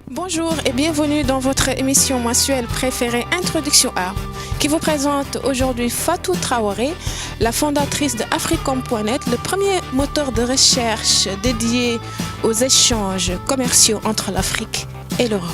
Bonjour et bienvenue dans votre émission mensuelle préférée Introduction Art, qui vous présente aujourd'hui Fatou Traoré, la fondatrice de Africom.net, le premier moteur de recherche dédié aux échanges commerciaux entre l'Afrique et l'Europe.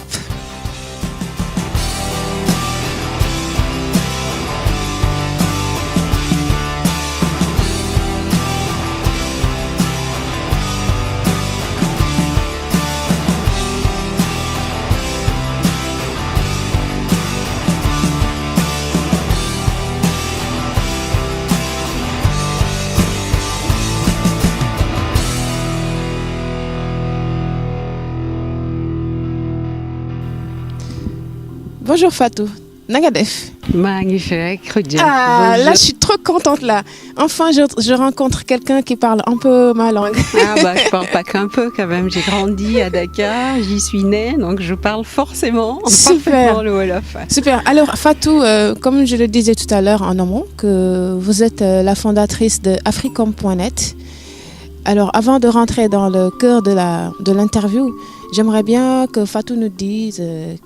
Bonjour Fatou, nanga def? Magnifique, Ah, là je suis trop contente là. Enfin je rencontre quelqu'un qui parle un peu ma langue. Ah bah je parle pas qu'un peu quand même, j'ai grandi à Dakar, j'y suis née, donc je parle forcément parfaitement le Wolof. Super, alors Fatou, comme je le disais tout à l'heure en amont, que vous êtes la fondatrice de Africom.net. Alors avant de rentrer dans le cœur de l'interview, j'aimerais bien que Fatou nous dise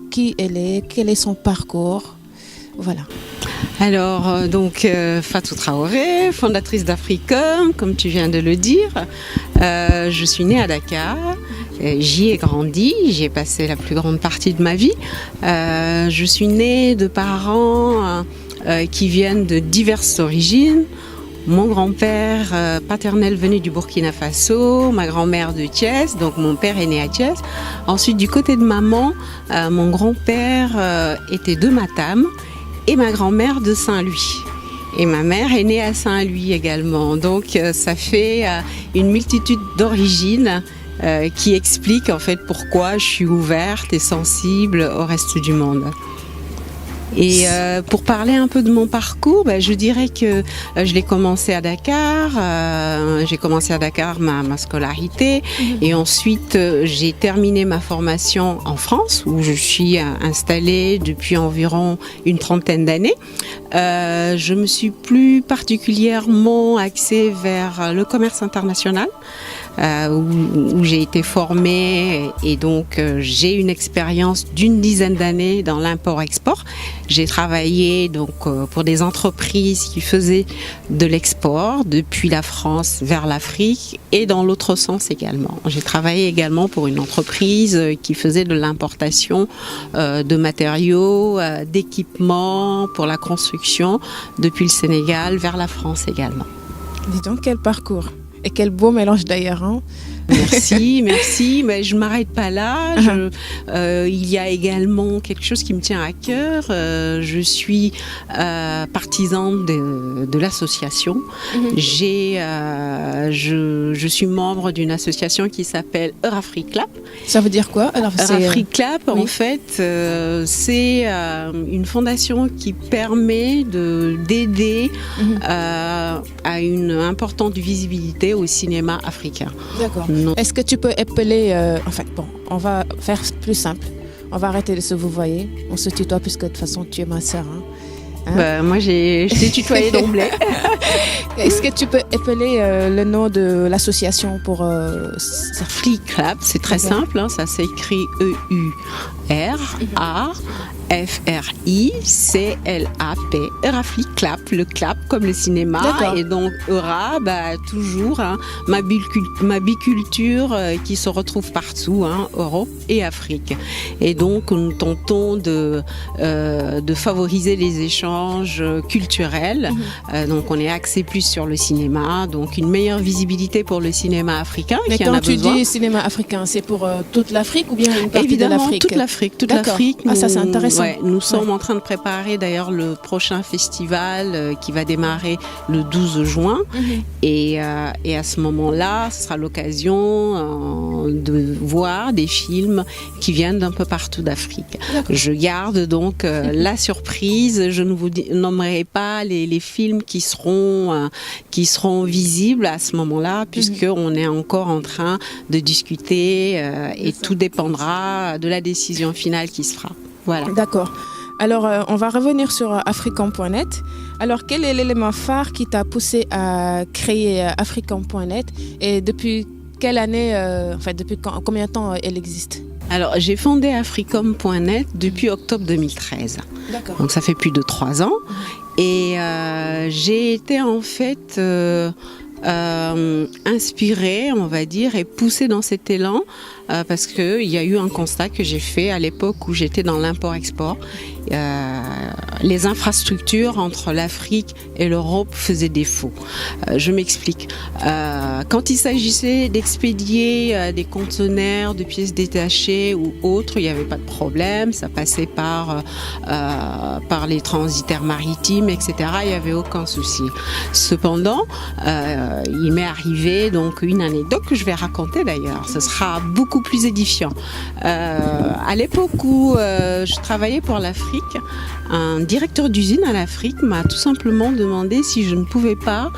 qui elle est, quel est son parcours. Voilà. Alors, Fatou Traoré, fondatrice d'Africom, comme tu viens de le dire. Je suis née à Dakar, j'y ai grandi, j'y ai passé la plus grande partie de ma vie. Je suis née de parents qui viennent de diverses origines. Mon grand-père paternel venait du Burkina Faso, ma grand-mère de Thiès, donc mon père est né à Thiès. Ensuite, du côté de maman, mon grand-père était de Matam et ma grand-mère de Saint-Louis. Et ma mère est née à Saint-Louis également. Donc, ça fait une multitude d'origines qui explique en fait pourquoi je suis ouverte et sensible au reste du monde. Et pour parler un peu de mon parcours, je dirais que je l'ai commencé à Dakar. J'ai commencé à Dakar ma scolarité et ensuite j'ai terminé ma formation en France où je suis installée depuis environ une trentaine d'années. Je me suis plus particulièrement axée vers le commerce international. Où j'ai été formée et donc j'ai une expérience d'une dizaine d'années dans l'import-export. J'ai travaillé donc pour des entreprises qui faisaient de l'export depuis la France vers l'Afrique et dans l'autre sens également. J'ai travaillé également pour une entreprise qui faisait de l'importation de matériaux, d'équipements pour la construction depuis le Sénégal vers la France également. Dis donc quel parcours! Et quel beau mélange d'ailleurs, hein. Merci. Mais je ne m'arrête pas là. Il y a également quelque chose qui me tient à cœur. Je suis partisane de l'association. Je suis membre d'une association qui s'appelle Eurafriclap. Ça veut dire quoi? Eurafriclap, oui. En fait, c'est une fondation qui permet d'aider à une importante visibilité au cinéma africain. D'accord. Est-ce que tu peux appeler... on va faire plus simple. On va arrêter de se vous voyez. On se tutoie puisque de toute façon, tu es ma sœur. Moi, je t'ai tutoyé d'emblée. Est-ce que tu peux appeler le nom de l'association pour... Eurafriclap, c'est très simple. Ça s'écrit E-U-R-A-F-R-I-C-L-A-P. Eurafriclap, le clap comme le cinéma. D'accord. Et donc Eura, toujours ma biculture qui se retrouve partout, Europe et Afrique. Et donc nous tentons de favoriser les échanges culturels. Donc on est axé plus sur le cinéma, donc une meilleure visibilité pour le cinéma africain. Mais quand tu dis cinéma africain, c'est pour toute l'Afrique ou bien une partie de l'Afrique? Toute l'Afrique. Ça c'est intéressant. Nous sommes en train de préparer d'ailleurs le prochain festival qui va démarrer le 12 juin. Et à ce moment-là, ce sera l'occasion de voir des films qui viennent d'un peu partout d'Afrique. Je garde donc la surprise. Je ne vous nommerai pas les films qui seront visibles à ce moment-là, puisqu'on est encore en train de discuter et tout dépendra de la décision finale qui se fera. Voilà. D'accord. Alors, on va revenir sur Africom.net. Alors, quel est l'élément phare qui t'a poussé à créer Africom.net et depuis quelle année, depuis combien de temps elle existe? Alors, j'ai fondé Africom.net depuis octobre 2013. D'accord. Donc, ça fait plus de 3 ans. Et j'ai été en fait inspirée, on va dire, et poussée dans cet élan parce qu'il y a eu un constat que j'ai fait à l'époque où j'étais dans l'import-export. Les infrastructures entre l'Afrique et l'Europe faisaient défaut. Je m'explique. Quand il s'agissait d'expédier des conteneurs de pièces détachées ou autres, il n'y avait pas de problème. Ça passait par les transitaires maritimes, etc. Il n'y avait aucun souci. Cependant, il m'est arrivé donc une anecdote que je vais raconter d'ailleurs. Ce sera beaucoup plus édifiant. À l'époque où je travaillais pour l'Afrique, un directeur d'usine à l'Afrique m'a tout simplement demandé si je ne pouvais pas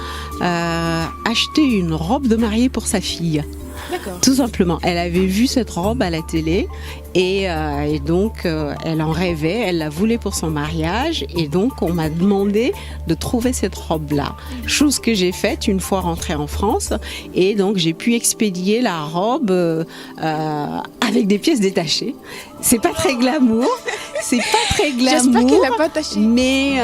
acheter une robe de mariée pour sa fille. D'accord. Tout simplement. Elle avait vu cette robe à la télé et donc elle en rêvait, elle la voulait pour son mariage et donc on m'a demandé de trouver cette robe-là. Chose que j'ai faite une fois rentrée en France et donc j'ai pu expédier la robe avec des pièces détachées. C'est pas très glamour, J'espère qu'elle n'a pas taché. mais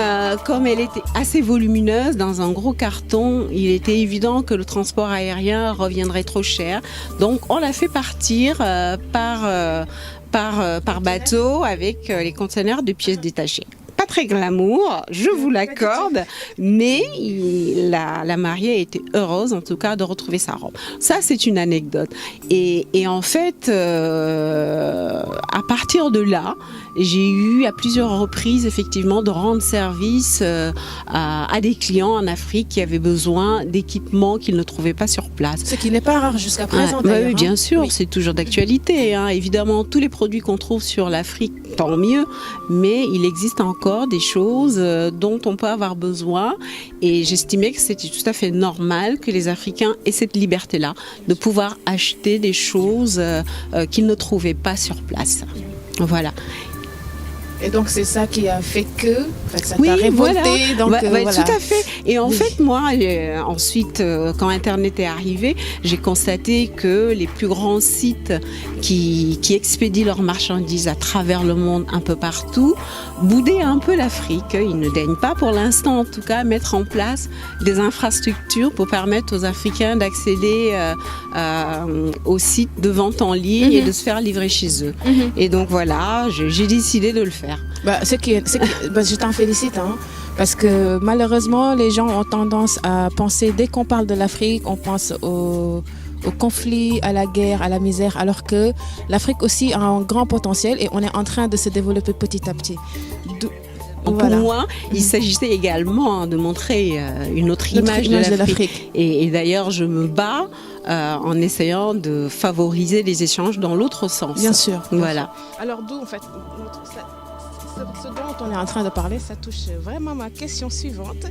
comme elle était assez volumineuse dans un gros carton, il était évident que le transport aérien reviendrait trop cher. Donc on l'a fait partir par bateau avec les conteneurs de pièces détachées. Pas très glamour, je vous l'accorde, mais la mariée était heureuse en tout cas de retrouver sa robe. Ça c'est une anecdote. Et en fait, à partir de là, j'ai eu à plusieurs reprises effectivement de rendre service à des clients en Afrique qui avaient besoin d'équipements qu'ils ne trouvaient pas sur place. Ce qui n'est pas rare jusqu'à présent. Oui, bien sûr, oui. C'est toujours d'actualité. Évidemment, tous les produits qu'on trouve sur l'Afrique, tant mieux, mais il existe encore des choses dont on peut avoir besoin et j'estimais que c'était tout à fait normal que les Africains aient cette liberté-là de pouvoir acheter des choses qu'ils ne trouvaient pas sur place. Voilà. Et donc c'est ça qui a fait que ça t'a révolté. Voilà. Donc, voilà. Tout à fait. Et en fait, moi, ensuite, quand Internet est arrivé, j'ai constaté que les plus grands sites qui expédient leurs marchandises à travers le monde, un peu partout, boudaient un peu l'Afrique. Ils ne daignent pas, pour l'instant en tout cas, mettre en place des infrastructures pour permettre aux Africains d'accéder aux sites de vente en ligne et de se faire livrer chez eux. Et donc voilà, j'ai décidé de le faire. Je t'en félicite, parce que malheureusement, les gens ont tendance à penser, dès qu'on parle de l'Afrique, on pense au conflit, à la guerre, à la misère, alors que l'Afrique aussi a un grand potentiel et on est en train de se développer petit à petit. Pour moi, il s'agissait également de montrer une autre image de l'Afrique. Et d'ailleurs, je me bats en essayant de favoriser les échanges dans l'autre sens. Bien sûr. Voilà. Alors d'où, en fait, ce dont on est en train de parler, ça touche vraiment ma question suivante.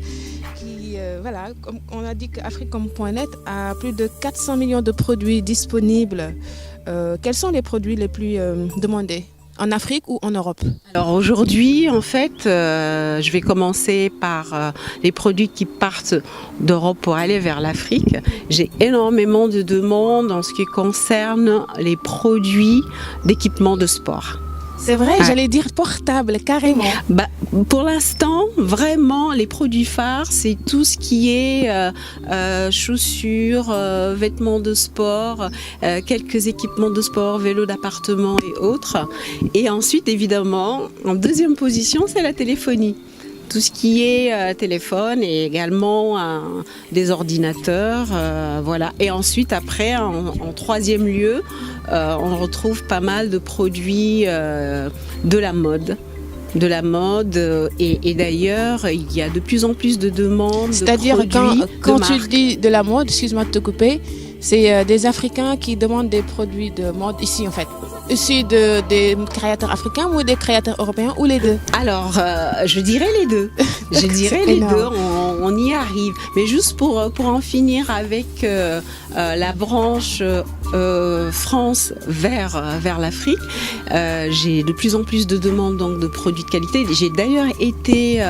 Comme on a dit qu'Africom.net a plus de 400 millions de produits disponibles. Quels sont les produits les plus demandés en Afrique ou en Europe? Alors aujourd'hui, en fait, je vais commencer par les produits qui partent d'Europe pour aller vers l'Afrique. J'ai énormément de demandes en ce qui concerne les produits d'équipement de sport. C'est vrai, j'allais dire portable, carrément. Pour l'instant, vraiment, les produits phares, c'est tout ce qui est chaussures, vêtements de sport, quelques équipements de sport, vélos d'appartement et autres. Et ensuite, évidemment, en deuxième position, c'est la téléphonie. Tout ce qui est téléphone et également des ordinateurs, voilà. Et ensuite, après, en troisième lieu, on retrouve pas mal de produits de la mode. Et d'ailleurs il y a de plus en plus de demandes. C'est-à-dire quand tu dis de la mode, excuse-moi de te couper, c'est des Africains qui demandent des produits de mode ici en fait. Issus des créateurs africains ou des créateurs européens ou les deux? Alors, je dirais les deux. On y arrive. Mais juste pour en finir avec la branche France vers l'Afrique, j'ai de plus en plus de demandes donc, de produits de qualité. J'ai d'ailleurs été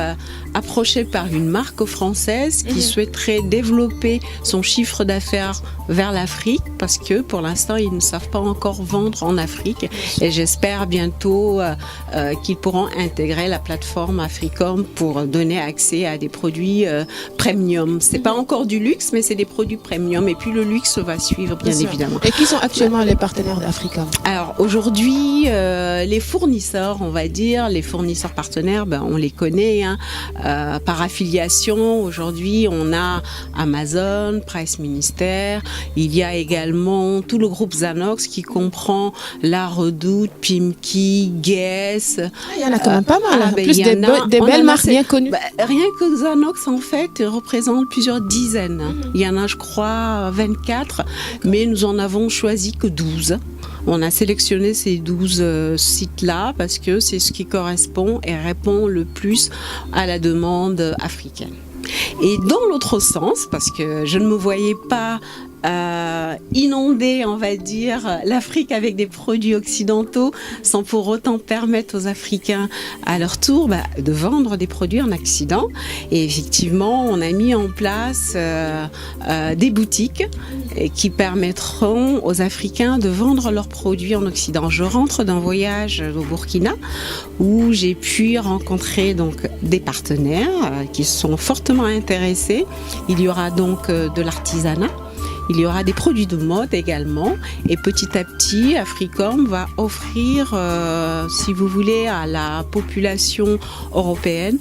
approchée par une marque française qui souhaiterait développer son chiffre d'affaires vers l'Afrique parce que pour l'instant, ils ne savent pas encore vendre en Afrique. Afrique. Et j'espère bientôt qu'ils pourront intégrer la plateforme Africom pour donner accès à des produits premium. C'est pas encore du luxe, mais c'est des produits premium. Et puis le luxe va suivre, bien évidemment. Et qui sont actuellement les partenaires d'Africom? Alors aujourd'hui, les fournisseurs, on va dire, les fournisseurs partenaires, on les connaît par affiliation. Aujourd'hui, on a Amazon, Price Minister. Il y a également tout le groupe Zanox qui comprend La Redoute, Pimki, Guess. Il y en a quand même pas mal. Plus des belles marques bien connues. Rien que Zanox, en fait, représente plusieurs dizaines. Il y en a, je crois, 24, mais nous en avons choisi que 12. On a sélectionné ces 12 sites-là parce que c'est ce qui correspond et répond le plus à la demande africaine. Et dans l'autre sens, parce que je ne me voyais pas inonder, on va dire, l'Afrique avec des produits occidentaux sans pour autant permettre aux Africains à leur tour de vendre des produits en Occident. Et effectivement, on a mis en place des boutiques qui permettront aux Africains de vendre leurs produits en Occident. Je rentre d'un voyage au Burkina où j'ai pu rencontrer donc des partenaires qui sont fortement intéressés. Il y aura donc de l'artisanat. Il y aura des produits de mode également et petit à petit, Africom va offrir, si vous voulez, à la population européenne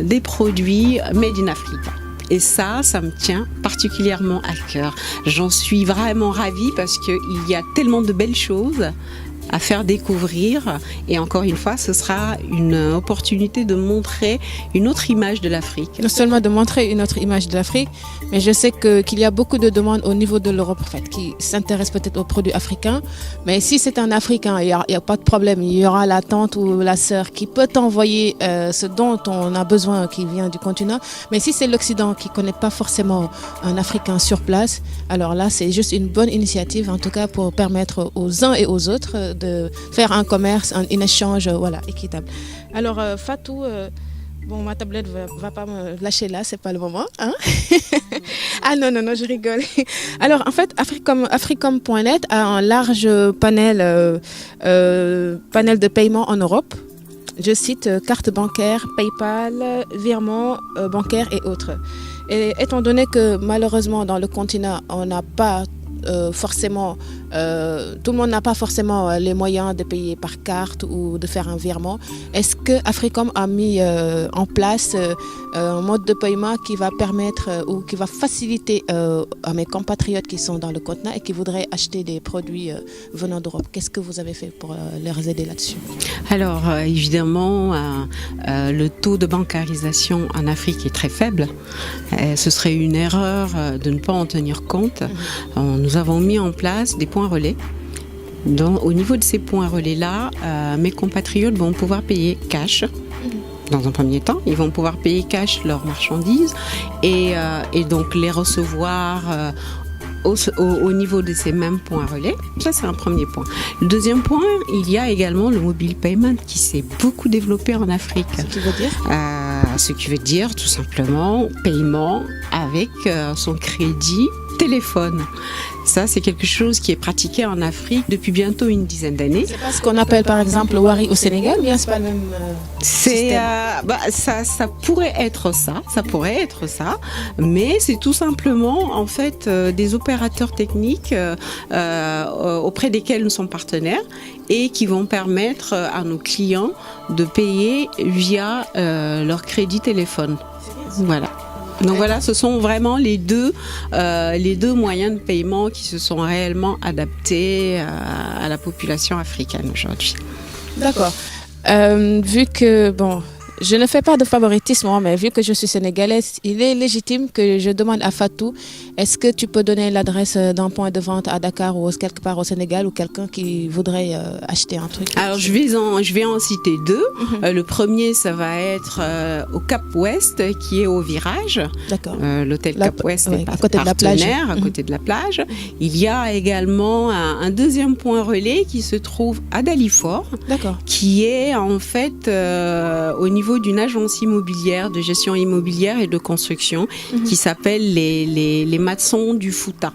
des produits made in Africa. Et ça me tient particulièrement à cœur. J'en suis vraiment ravie parce qu'il y a tellement de belles choses à faire découvrir et encore une fois ce sera une opportunité de montrer une autre image de l'Afrique. Non seulement de montrer une autre image de l'Afrique, mais je sais qu'il y a beaucoup de demandes au niveau de l'Europe en fait, qui s'intéressent peut-être aux produits africains, mais si c'est un Africain, il y a pas de problème, il y aura la tante ou la sœur qui peut t'envoyer ce dont on a besoin qui vient du continent, mais si c'est l'Occident qui connaît pas forcément un Africain sur place, alors là c'est juste une bonne initiative en tout cas pour permettre aux uns et aux autres de faire un commerce, un échange équitable. Alors Fatou, ma tablette va pas me lâcher là, c'est pas le moment. Hein. Ah non, je rigole. Alors en fait, Africom.net a un large panel de paiement en Europe. Je cite carte bancaire, PayPal, virement bancaire et autres. Et étant donné que malheureusement dans le continent, on n'a pas forcément, tout le monde n'a pas forcément les moyens de payer par carte ou de faire un virement. Est-ce que Africom a mis en place un mode de paiement qui va permettre ou qui va faciliter à mes compatriotes qui sont dans le continent et qui voudraient acheter des produits venant d'Europe? Qu'est-ce que vous avez fait pour les aider là-dessus? Alors évidemment, le taux de bancarisation en Afrique est très faible. Ce serait une erreur de ne pas en tenir compte. Nous avons mis en place des points relais. Au niveau de ces points relais-là, mes compatriotes vont pouvoir payer cash. Dans un premier temps, ils vont pouvoir payer cash leurs marchandises et donc les recevoir au niveau de ces mêmes points relais. Ça, c'est un premier point. Le deuxième point, il y a également le mobile payment qui s'est beaucoup développé en Afrique. Ce qui veut dire tout simplement paiement avec son crédit téléphone. Ça, c'est quelque chose qui est pratiqué en Afrique depuis bientôt une dizaine d'années. C'est pas ce qu'on appelle par exemple le Wari au Sénégal, bien c'est pas le même système. Ça pourrait être ça, mais c'est tout simplement en fait des opérateurs techniques auprès desquels nous sommes partenaires et qui vont permettre à nos clients de payer via leur crédit téléphone. Voilà. Donc voilà, ce sont vraiment les deux moyens de paiement qui se sont réellement adaptés à la population africaine aujourd'hui. D'accord. Vu que, je ne fais pas de favoritisme, mais vu que je suis sénégalaise, il est légitime que je demande à Fatou, est-ce que tu peux donner l'adresse d'un point de vente à Dakar ou quelque part au Sénégal ou quelqu'un qui voudrait acheter un truc? Alors je vais en citer deux. Le premier, ça va être au Cap Ouest, qui est au Virage. D'accord. L'hôtel Cap Ouest est à côté de la plage. À côté de la plage. Il y a également un deuxième point relais qui se trouve à Dalifort. D'accord. Qui est en fait au niveau d'une agence immobilière de gestion immobilière et de construction qui s'appelle les Maçons du Fouta.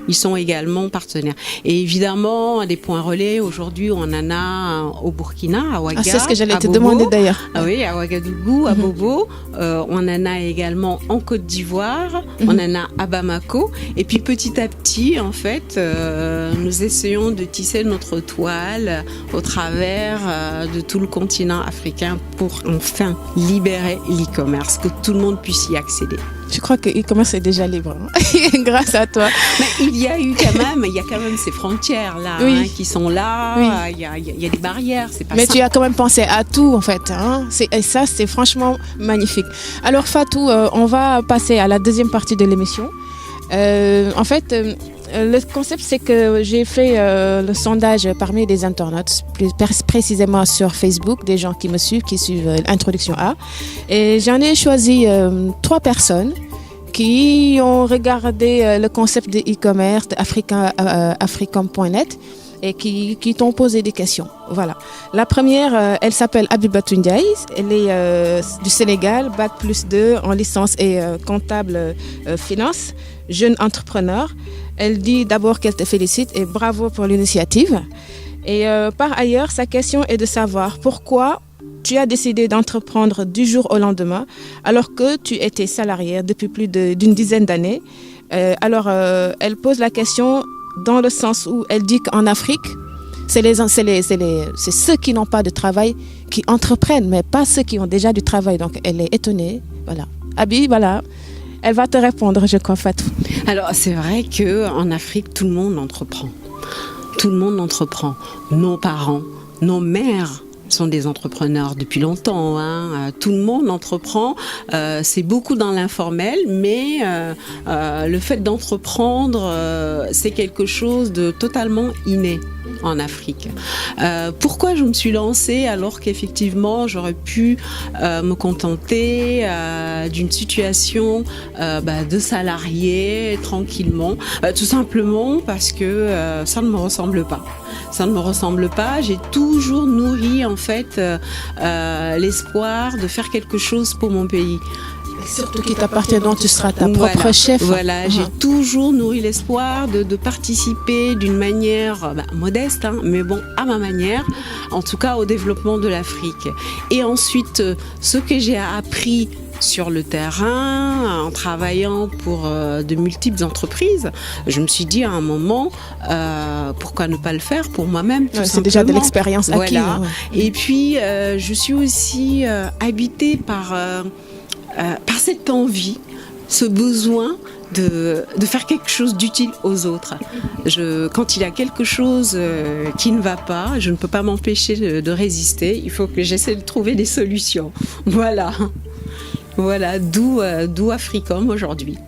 Ils sont également partenaires. Et évidemment, des points relais, aujourd'hui, on en a au Burkina, à Ouaga. C'est ce que j'allais te Bobo. demander d'ailleurs. Ah oui, à Ouagadougou, à Bobo. On en a également en Côte d'Ivoire. On en a à Bamako. Et puis petit à petit, en fait, nous essayons de tisser notre toile au travers de tout le continent africain pour enfin libérer l'e-commerce, que tout le monde puisse y accéder. Je crois que e-commerce est déjà libre, grâce à toi. Mais il y a quand même ces frontières là, oui. Qui sont là. Oui. Il y a des barrières. C'est pas Mais simple. tu as quand même pensé à tout en fait. Et ça, c'est franchement magnifique. Alors Fatou, on va passer à la deuxième partie de l'émission. En fait, le concept, c'est que j'ai fait le sondage parmi les internautes, plus précisément sur Facebook, des gens qui me suivent, qui suivent Introduction A. Et j'en ai choisi 3 personnes qui ont regardé le concept de e-commerce d'Africom.net et qui t'ont posé des questions. Voilà. La première, elle s'appelle Abibatou Ndiaye. Elle est du Sénégal, Bac +2 en licence et comptable finance, jeune entrepreneur. Elle dit d'abord qu'elle te félicite et bravo pour l'initiative. Et par ailleurs, sa question est de savoir pourquoi tu as décidé d'entreprendre du jour au lendemain alors que tu étais salarié depuis plus d'une dizaine d'années. Elle pose la question dans le sens où elle dit qu'en Afrique, c'est ceux qui n'ont pas de travail qui entreprennent, mais pas ceux qui ont déjà du travail. Donc, elle est étonnée. Voilà. Abi, voilà. Elle va te répondre, je crois, Fatou. Alors, c'est vrai qu'en Afrique, tout le monde entreprend. Tout le monde entreprend. Nos parents, nos mères sont des entrepreneurs depuis longtemps. Tout le monde entreprend. C'est beaucoup dans l'informel, mais le fait d'entreprendre, c'est quelque chose de totalement inné en Afrique. Pourquoi je me suis lancée alors qu'effectivement j'aurais pu me contenter d'une situation de salarié tranquillement, tout simplement parce que ça ne me ressemble pas. Ça ne me ressemble pas. J'ai toujours nourri en fait l'espoir de faire quelque chose pour mon pays. Surtout qui t'appartient, dont tu seras ta propre chef. Voilà, j'ai toujours nourri l'espoir de participer d'une manière modeste, mais bon, à ma manière, en tout cas au développement de l'Afrique. Et ensuite, ce que j'ai appris sur le terrain, en travaillant pour de multiples entreprises, je me suis dit à un moment, pourquoi ne pas le faire pour moi-même, tout c'est déjà de l'expérience acquise. Voilà. Et puis, je suis aussi habitée par cette envie, ce besoin de faire quelque chose d'utile aux autres. Quand il y a quelque chose qui ne va pas, je ne peux pas m'empêcher de résister. Il faut que j'essaie de trouver des solutions. Voilà, d'où Africom aujourd'hui.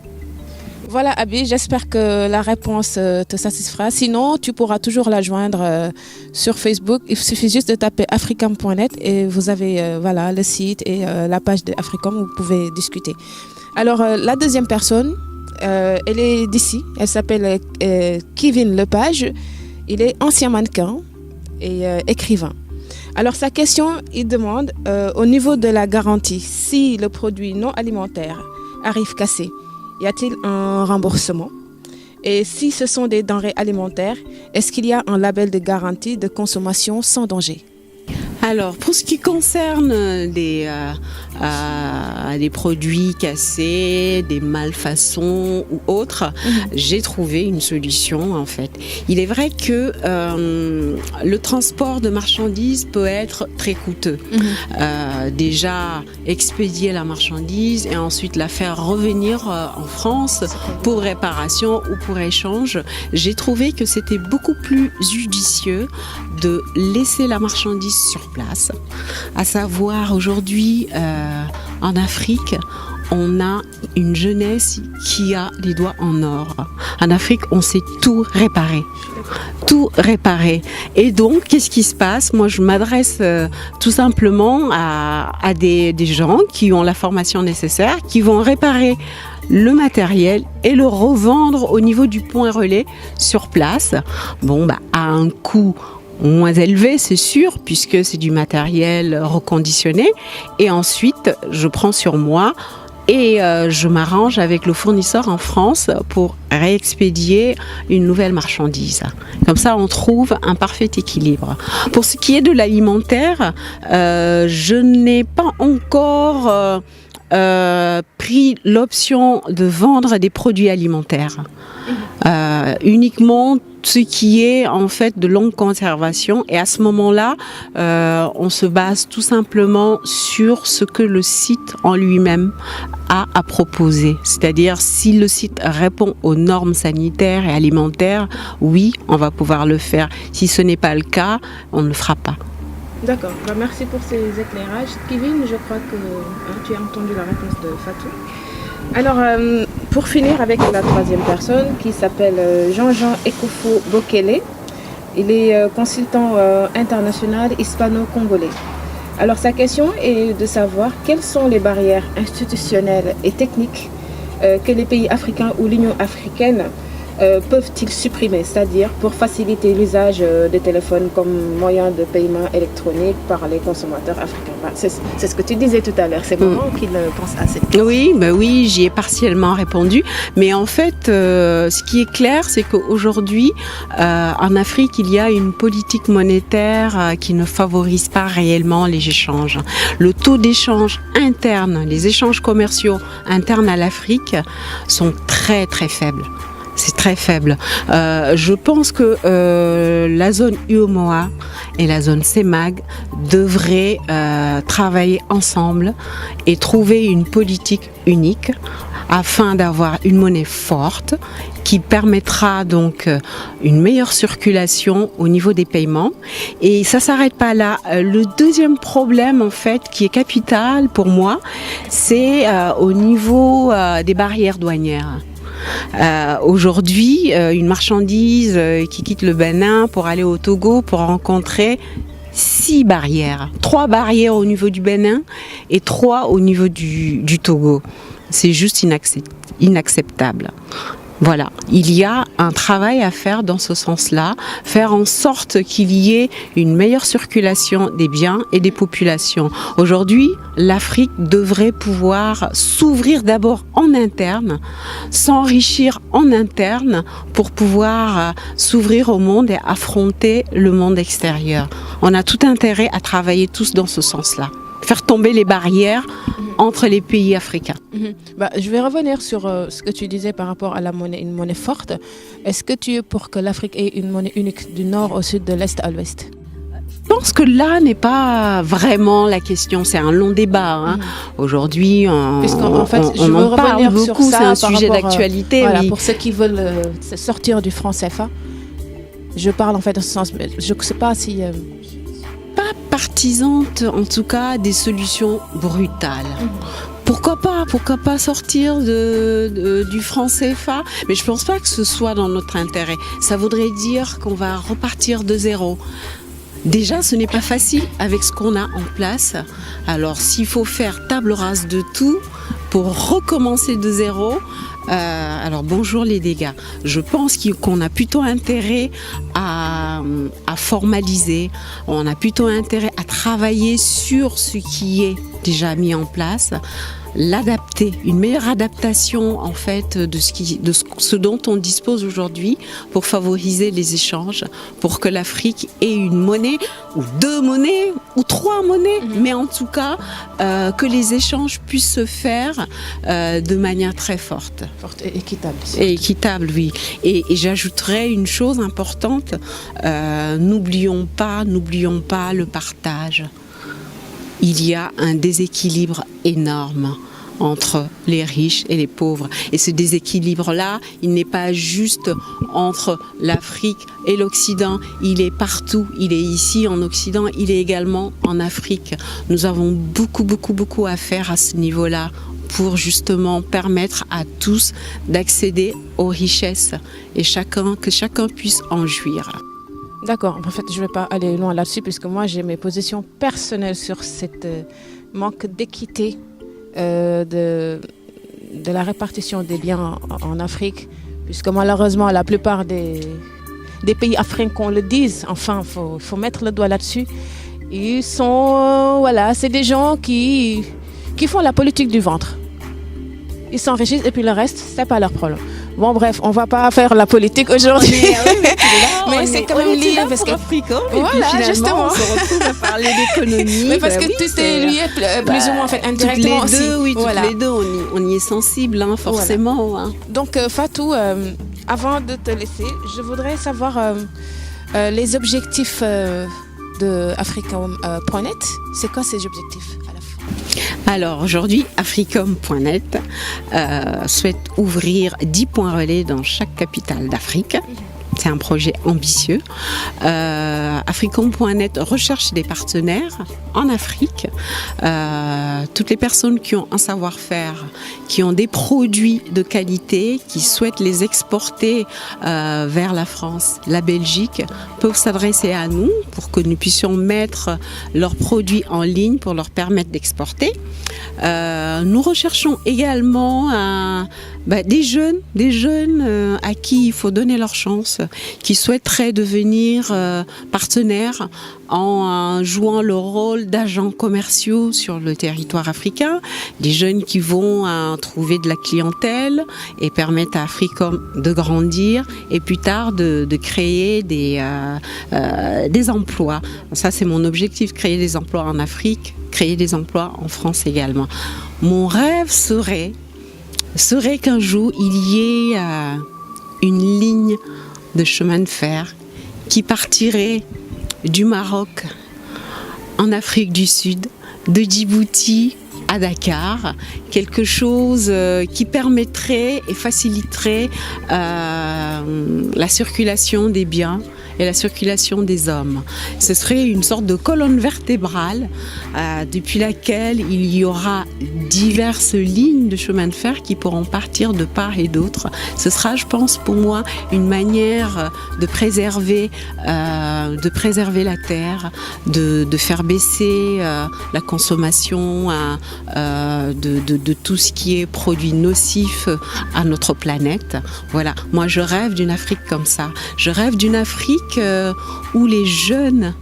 Voilà, Abi, j'espère que la réponse te satisfera. Sinon, tu pourras toujours la joindre sur Facebook. Il suffit juste de taper africom.net et vous avez le site et la page de Africom où vous pouvez discuter. Alors, la deuxième personne, elle est d'ici. Elle s'appelle Kevin Lepage. Il est ancien mannequin et écrivain. Alors, sa question, il demande au niveau de la garantie, si le produit non alimentaire arrive cassé, y a-t-il un remboursement? Et si ce sont des denrées alimentaires, est-ce qu'il y a un label de garantie de consommation sans danger? Alors, pour ce qui concerne des produits cassés, des malfaçons ou autres, j'ai trouvé une solution en fait. Il est vrai que le transport de marchandises peut être très coûteux. Déjà, expédier la marchandise et ensuite la faire revenir en France pour réparation ou pour échange, j'ai trouvé que c'était beaucoup plus judicieux de laisser la marchandise sur place. À savoir, aujourd'hui, en Afrique, on a une jeunesse qui a les doigts en or. En Afrique, on sait tout réparer. Tout réparer. Et donc, qu'est-ce qui se passe? Moi, je m'adresse tout simplement à des gens qui ont la formation nécessaire, qui vont réparer le matériel et le revendre au niveau du point relais sur place. À un coût moins élevé, c'est sûr, puisque c'est du matériel reconditionné. Et ensuite, je prends sur moi et je m'arrange avec le fournisseur en France pour réexpédier une nouvelle marchandise. Comme ça, on trouve un parfait équilibre. Pour ce qui est de l'alimentaire, je n'ai pas encore pris l'option de vendre des produits alimentaires. Uniquement ce qui est en fait de longue conservation, et à ce moment-là on se base tout simplement sur ce que le site en lui-même a à proposer, c'est-à-dire si le site répond aux normes sanitaires et alimentaires, oui, on va pouvoir le faire. Si ce n'est pas le cas, on ne le fera pas. D'accord, merci pour ces éclairages. Kevin, je crois que tu as entendu la réponse de Fatou. Alors, pour finir avec la troisième personne qui s'appelle Jean-Jean Ekofo Bokele. Il est consultant international hispano-congolais. Alors, sa question est de savoir quelles sont les barrières institutionnelles et techniques que les pays africains ou l'Union africaine peuvent-ils supprimer, c'est-à-dire pour faciliter l'usage des téléphones comme moyen de paiement électronique par les consommateurs africains. C'est ce que tu disais tout à l'heure, c'est moment qu'il pense à cette question. Oui, j'y ai partiellement répondu, mais en fait, ce qui est clair, c'est qu'aujourd'hui, en Afrique, il y a une politique monétaire qui ne favorise pas réellement les échanges. Le taux d'échange interne, les échanges commerciaux internes à l'Afrique sont très très faibles. C'est très faible. Je pense que la zone UEMOA et la zone CEMAG devraient travailler ensemble et trouver une politique unique afin d'avoir une monnaie forte qui permettra donc une meilleure circulation au niveau des paiements. Et ça s'arrête pas là. Le deuxième problème en fait qui est capital pour moi, c'est au niveau des barrières douanières. Aujourd'hui, une marchandise qui quitte le Bénin pour aller au Togo pour rencontrer 6 barrières. 3 barrières au niveau du Bénin et 3 au niveau du Togo. C'est juste inacceptable. Voilà, il y a un travail à faire dans ce sens-là, faire en sorte qu'il y ait une meilleure circulation des biens et des populations. Aujourd'hui, l'Afrique devrait pouvoir s'ouvrir d'abord en interne, s'enrichir en interne pour pouvoir s'ouvrir au monde et affronter le monde extérieur. On a tout intérêt à travailler tous dans ce sens-là. Faire tomber les barrières entre les pays africains. Je vais revenir sur ce que tu disais par rapport à la monnaie, une monnaie forte. Est-ce que tu es pour que l'Afrique ait une monnaie unique du nord au sud, de l'est à l'ouest? Je pense que là n'est pas vraiment la question, c'est un long débat. Aujourd'hui, on en parle beaucoup, c'est un sujet d'actualité. Voilà, pour ceux qui veulent sortir du franc CFA, je parle en fait dans ce sens, je ne sais pas si... Pas partisante, en tout cas, des solutions brutales. Pourquoi pas sortir du franc CFA? Mais je pense pas que ce soit dans notre intérêt. Ça voudrait dire qu'on va repartir de zéro. Déjà, ce n'est pas facile avec ce qu'on a en place. Alors, s'il faut faire table rase de tout pour recommencer de zéro, alors bonjour les dégâts. Je pense qu'on a plutôt intérêt à formaliser, on a plutôt intérêt à travailler sur ce qui est déjà mis en place, l'adapter, une meilleure adaptation en fait de ce dont on dispose aujourd'hui pour favoriser les échanges, pour que l'Afrique ait une monnaie ou 2 monnaies ou 3 monnaies, mais en tout cas que les échanges puissent se faire de manière très forte. Forte et équitable. Et équitable, oui. Et j'ajouterais une chose importante, n'oublions pas le partage. Il y a un déséquilibre énorme entre les riches et les pauvres. Et ce déséquilibre-là, il n'est pas juste entre l'Afrique et l'Occident, il est partout. Il est ici en Occident, il est également en Afrique. Nous avons beaucoup à faire à ce niveau-là pour justement permettre à tous d'accéder aux richesses et que chacun puisse en jouir. D'accord, en fait je ne vais pas aller loin là-dessus puisque moi j'ai mes positions personnelles sur cette manque d'équité de la répartition des biens en Afrique, puisque malheureusement la plupart des pays africains, qu'on le dise, enfin faut mettre le doigt là-dessus, ils sont, c'est des gens qui font la politique du ventre. Ils s'enrichissent et puis le reste, c'est pas leur problème. Bon, bref, on va pas faire la politique aujourd'hui. Mais c'est quand même lié parce que Africain, voilà, justement, on se retrouve à parler d'économie. Mais parce que tout est lié plus ou moins en fait indirectement toutes les deux, aussi. oui, Voilà. toutes les deux, on y est sensible, hein, forcément. Voilà. Hein. Donc Fatou, avant de te laisser, je voudrais savoir les objectifs de Africom.net. C'est quoi ces objectifs à la fin? Alors aujourd'hui, Africom.net souhaite ouvrir 10 points relais dans chaque capitale d'Afrique. C'est un projet ambitieux. Africom.net recherche des partenaires en Afrique. Toutes les personnes qui ont un savoir-faire, qui ont des produits de qualité, qui souhaitent les exporter vers la France, la Belgique, peuvent s'adresser à nous pour que nous puissions mettre leurs produits en ligne pour leur permettre d'exporter. Nous recherchons également des jeunes à qui il faut donner leur chance, qui souhaiteraient devenir partenaires en jouant le rôle d'agents commerciaux sur le territoire africain, des jeunes qui vont trouver de la clientèle et permettre à Africom de grandir et plus tard de créer des emplois. Ça, c'est mon objectif, créer des emplois en Afrique, créer des emplois en France également. Mon rêve serait qu'un jour il y ait une ligne de chemin de fer qui partirait du Maroc en Afrique du Sud, de Djibouti à Dakar, quelque chose qui permettrait et faciliterait la circulation des biens et la circulation des hommes. Ce serait une sorte de colonne vertébrale depuis laquelle il y aura diverses lignes de chemin de fer qui pourront partir de part et d'autre. Ce sera, je pense, pour moi, une manière de préserver la terre, de faire baisser la consommation de tout ce qui est produit nocif à notre planète. Voilà, moi je rêve d'une Afrique comme ça. Je rêve d'une Afrique où les jeunes,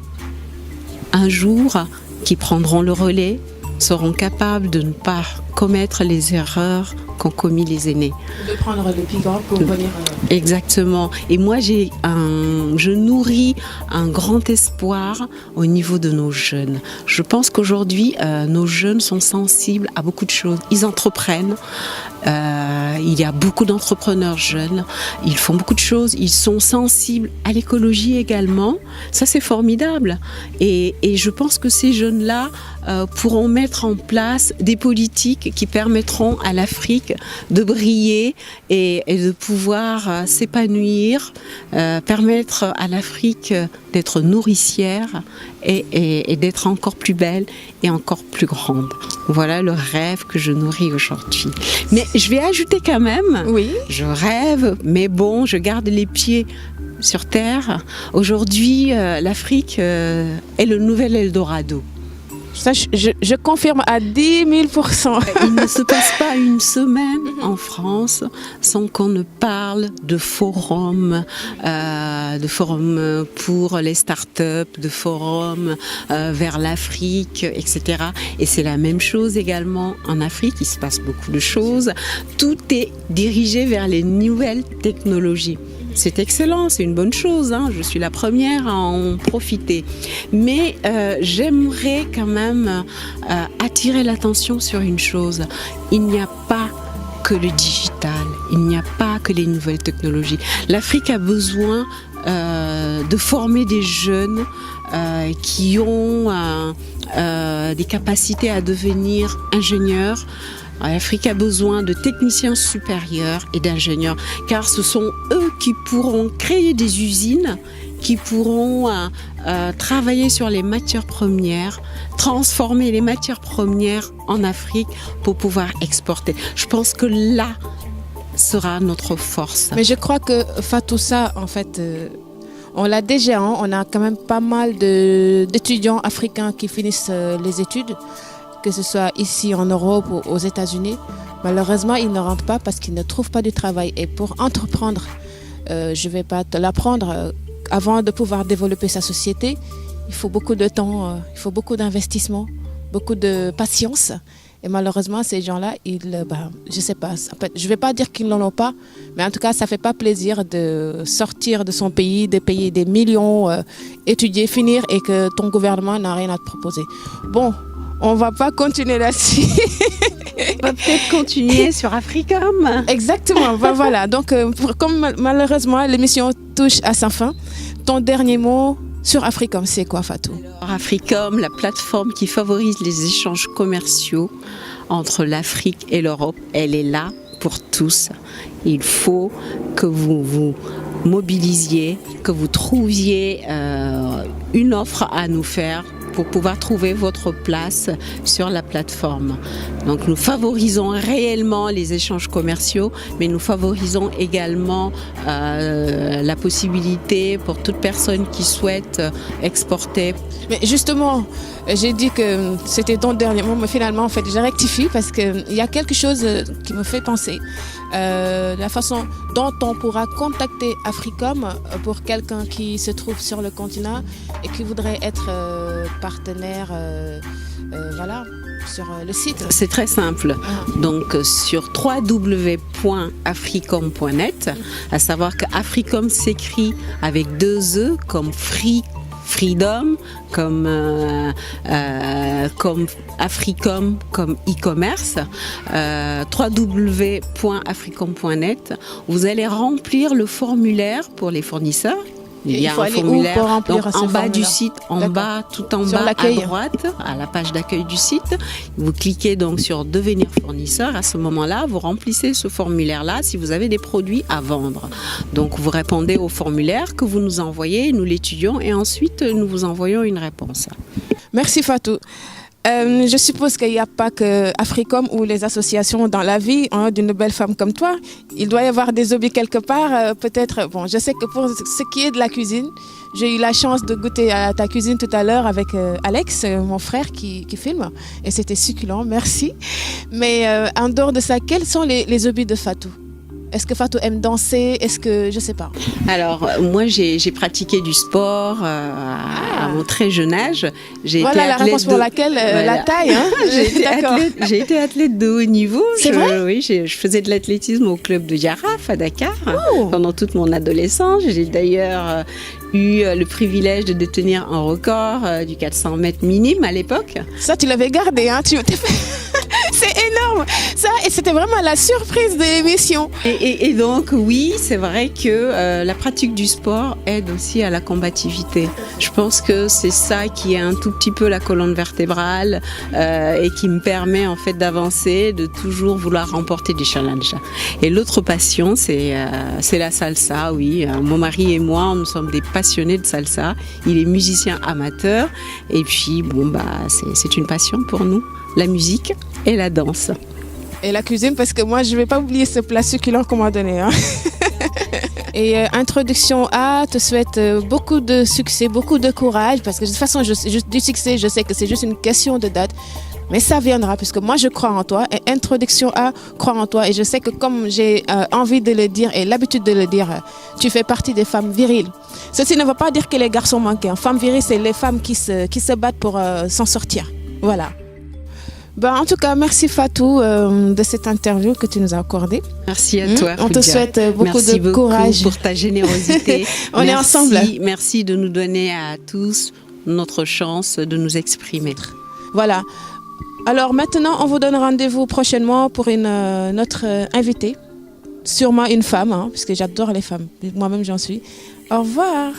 un jour, qui prendront le relais, seront capables de ne pas commettre les erreurs qu'ont commis les aînés. De prendre le plus grand pour venir... Exactement. Et moi, je nourris un grand espoir au niveau de nos jeunes. Je pense qu'aujourd'hui, nos jeunes sont sensibles à beaucoup de choses. Ils entreprennent. Il y a beaucoup d'entrepreneurs jeunes. Ils font beaucoup de choses. Ils sont sensibles à l'écologie également. Ça, c'est formidable. Et je pense que ces jeunes-là pourront mettre en place des politiques qui permettront à l'Afrique de briller et de pouvoir s'épanouir, permettre à l'Afrique d'être nourricière et d'être encore plus belle et encore plus grande. Voilà le rêve que je nourris aujourd'hui. Mais je vais ajouter quand même, Oui. je rêve, mais bon, je garde les pieds sur terre. Aujourd'hui, l'Afrique est le nouvel Eldorado. Ça, je confirme à 10 000%. Il ne se passe pas une semaine en France sans qu'on ne parle de forums pour les startups, de forums vers l'Afrique, etc. Et c'est la même chose également en Afrique. Il se passe beaucoup de choses. Tout est dirigé vers les nouvelles technologies. C'est excellent, c'est une bonne chose, hein. Je suis la première à en profiter. Mais j'aimerais quand même attirer l'attention sur une chose. Il n'y a pas que le digital, il n'y a pas que les nouvelles technologies. L'Afrique a besoin de former des jeunes qui ont des capacités à devenir ingénieurs. L'Afrique a besoin de techniciens supérieurs et d'ingénieurs, car ce sont eux qui pourront créer des usines, qui pourront travailler sur les matières premières, transformer les matières premières en Afrique pour pouvoir exporter. Je pense que là sera notre force. Mais je crois que Fatou, ça, en fait, on l'a déjà, hein, on a quand même pas mal d'étudiants africains qui finissent les études, que ce soit ici en Europe ou aux États-Unis. Malheureusement, ils ne rentrent pas parce qu'ils ne trouvent pas du travail. Et pour entreprendre, je ne vais pas te l'apprendre, avant de pouvoir développer sa société, il faut beaucoup de temps, il faut beaucoup d'investissement, beaucoup de patience. Et malheureusement, ces gens-là, je sais pas, je vais pas dire qu'ils n'en ont pas, mais en tout cas, ça fait pas plaisir de sortir de son pays, de payer des millions, étudier, finir et que ton gouvernement n'a rien à te proposer. Bon, on va pas continuer là-dessus. On va peut-être continuer sur Africom. Exactement, voilà. Donc, comme malheureusement, l'émission touche à sa fin, ton dernier mot sur Africom, c'est quoi, Fatou? Alors, Africom, la plateforme qui favorise les échanges commerciaux entre l'Afrique et l'Europe, elle est là pour tous. Il faut que vous vous mobilisiez, que vous trouviez une offre à nous faire pour pouvoir trouver votre place sur la plateforme. Donc nous favorisons réellement les échanges commerciaux, mais nous favorisons également la possibilité pour toute personne qui souhaite exporter. Mais justement, j'ai dit que c'était ton dernier mot, mais finalement, en fait, j'ai rectifié parce qu'il y a quelque chose qui me fait penser. La façon dont on pourra contacter Africom pour quelqu'un qui se trouve sur le continent et qui voudrait être partenaire voilà, sur le site. C'est très simple. Donc sur www.africom.net, à savoir qu'Africom s'écrit avec 2 E comme Freedom, comme Africom, comme e-commerce, www.africom.net. Vous allez remplir le formulaire pour les fournisseurs. Il y a un formulaire donc, en bas du site, en bas, tout en bas à droite, à la page d'accueil du site. Vous cliquez donc sur devenir fournisseur. À ce moment-là, vous remplissez ce formulaire-là si vous avez des produits à vendre. Donc vous répondez au formulaire que vous nous envoyez, nous l'étudions et ensuite nous vous envoyons une réponse. Merci Fatou. Je suppose qu'il n'y a pas que Africom ou les associations dans la vie d'une belle femme comme toi. Il doit y avoir des hobbies quelque part. Peut-être, bon, je sais que pour ce qui est de la cuisine, j'ai eu la chance de goûter à ta cuisine tout à l'heure avec Alex, mon frère qui filme. Et c'était succulent, merci. Mais en dehors de ça, quels sont les hobbies de Fatou ? Est-ce que Fatou aime danser? Est-ce que... Je ne sais pas. Alors, moi, j'ai pratiqué du sport à mon très jeune âge. Voilà la réponse pour laquelle la taille. Hein. J'ai été athlète de haut niveau. C'est vrai? Oui, je faisais de l'athlétisme au club de Yaraf à Dakar pendant toute mon adolescence. J'ai d'ailleurs eu le privilège de détenir un record du 400 mètres minime à l'époque. Ça, tu l'avais gardé, hein? C'est énorme, ça, et c'était vraiment la surprise de l'émission. Et donc oui, c'est vrai que la pratique du sport aide aussi à la combativité. Je pense que c'est ça qui est un tout petit peu la colonne vertébrale et qui me permet en fait d'avancer, de toujours vouloir remporter des challenges. Et l'autre passion, c'est la salsa. Oui, mon mari et moi, nous sommes des passionnés de salsa. Il est musicien amateur et puis c'est une passion pour nous, la musique et la danse. Et la cuisine, parce que moi, je ne vais pas oublier ce plat succulent qu'on m'a donné. Hein. Et Introduction A te souhaite beaucoup de succès, beaucoup de courage, parce que de toute façon, du succès, je sais que c'est juste une question de date. Mais ça viendra, puisque moi, je crois en toi. Et Introduction A croit en toi. Et je sais que comme j'ai envie de le dire et l'habitude de le dire, tu fais partie des femmes viriles. Ceci ne veut pas dire que les garçons manquent. Hein. Femmes viriles, c'est les femmes qui se battent pour s'en sortir. Voilà. En tout cas, merci Fatou de cette interview que tu nous as accordée. Merci à toi. On te souhaite beaucoup de courage. Pour ta générosité. Est ensemble. Merci de nous donner à tous notre chance de nous exprimer. Voilà. Alors maintenant, on vous donne rendez-vous prochainement pour notre invitée. Sûrement une femme, puisque j'adore les femmes. Moi-même, j'en suis. Au revoir.